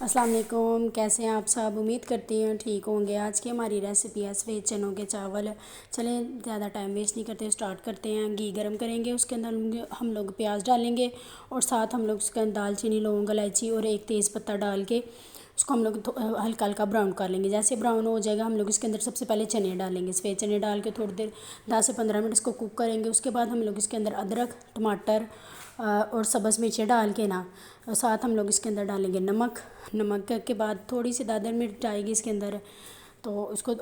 अस्सलाम वालेकुम, कैसे हैं आप सब। उम्मीद करती हैं ठीक होंगे। आज की हमारी रेसिपी है सफ़ेद चनों के चावल। चलें ज़्यादा टाइम वेस्ट नहीं करते, स्टार्ट करते हैं। घी गरम करेंगे, उसके अंदर हम लोग प्याज डालेंगे और साथ हम लोग उसके अंदर दालचीनी, लौंग, इलायची और एक तेज़ पत्ता डाल के उसको हम लोग हल्का हल्का ब्राउन कर लेंगे। जैसे ब्राउन हो जाएगा हम लोग इसके अंदर सबसे पहले चने डालेंगे। सफ़ेद चने डाल के थोड़ी देर 10 से 15 मिनट इसको कुक करेंगे। उसके बाद हम लोग इसके अंदर अदरक, टमाटर और सब्ज़ मिर्चें डाल के ना साथ हम लोग इसके अंदर डालेंगे नमक। नमक के बाद थोड़ी सी दादर मिर्च आएगी इसके अंदर, तो उसको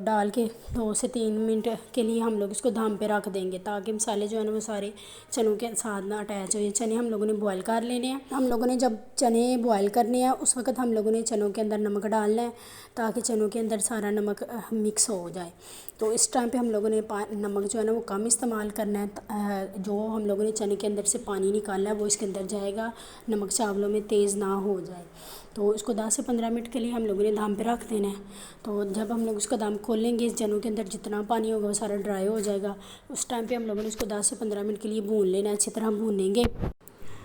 डाल के 2 से 3 मिनट के लिए हम लोग इसको दम पे रख देंगे ताकि मसाले जो है ना वो सारे चनों के साथ ना अटैच हो। ये चने हम लोगों ने बॉयल कर लेने हैं। हम लोगों ने जब चने बॉयल करने हैं उस वक्त हम लोगों ने चनों के अंदर नमक डालना है ताकि चनों के अंदर सारा नमक मिक्स हो जाए। तो इस टाइम पे हम लोगों ने नमक जो है ना वो कम इस्तेमाल करना है। जो हम लोगों ने चने के अंदर से पानी निकालना है वो इसके अंदर जाएगा, नमक चावलों में तेज़ ना हो जाए। तो इसको 10 से 15 मिनट के लिए हम लोगों ने दम पे रख देना है। तो जब हम लोग उसका दम खोलेंगे, इस चनों के अंदर जितना पानी होगा वो सारा ड्राई हो जाएगा। उस टाइम पे हम लोगों ने इसको 10 से 15 मिनट के लिए भून लेना है। अच्छी तरह भूनेंगे,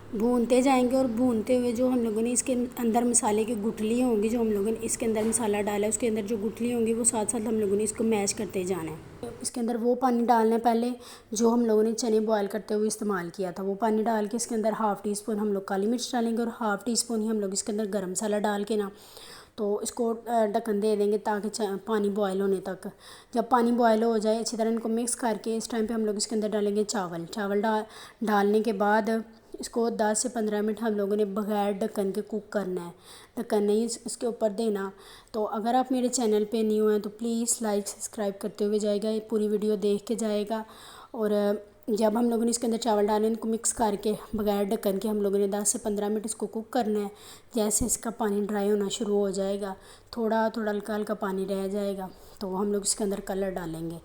भूनते जाएंगे और भूनते हुए जो हम लोगों ने इसके अंदर मसाले की गुठली होंगी, जो हम लोगों ने इसके अंदर मसाला डाला है उसके अंदर जो गुठली होंगी वो साथ साथ हम लोगों ने इसको मैश करते जाना है। इसके अंदर वो पानी डालना है पहले जो हम लोगों ने चने बॉयल करते हुए इस्तेमाल किया था। वो पानी डाल के इसके अंदर हाफ़ टी स्पून हम लोग काली मिर्च डालेंगे और हाफ़ टी स्पून ही हम लोग इसके अंदर गर्म मसाला डाल के ना तो इसको ढक्कन दे देंगे ताकि पानी बॉयल होने तक। जब पानी बॉयल हो जाए अच्छी तरह इनको मिक्स करके इस टाइम पे हम लोग इसके अंदर डालेंगे चावल डालने के बाद इसको 10 से 15 मिनट हम लोगों ने बगैर ढक्कन के कुक करना है। ढक्कन नहीं इसके ऊपर देना। तो अगर आप मेरे चैनल पे न्यू हैं तो प्लीज़ लाइक सब्सक्राइब करते हुए जाएगा, ये पूरी वीडियो देख के जाएगा। और जब हम लोगों ने इसके अंदर चावल डाले इनको मिक्स करके बगैर ढक्कन के हम लोगों ने 10 से 15 मिनट इसको कुक करना है। जैसे इसका पानी ड्राई होना शुरू हो जाएगा, थोड़ा थोड़ा हल्का हल्का पानी रह जाएगा, तो हम लोग इसके अंदर कलर डालेंगे।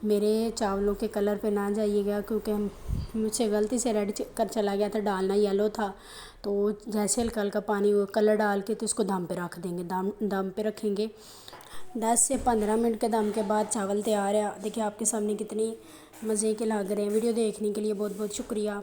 मेरे चावलों के कलर पे ना जाइएगा क्योंकि मुझसे गलती से रेड कर चला गया था, डालना येलो था। तो जैसे हल्का हल्का पानी वो कलर डाल के तो इसको दम पे रख देंगे। दम पे रखेंगे 10 से 15 मिनट के दम के बाद चावल तैयार है। देखिए आपके सामने कितनी मज़े के लग रहे हैं। वीडियो देखने के लिए बहुत बहुत शुक्रिया।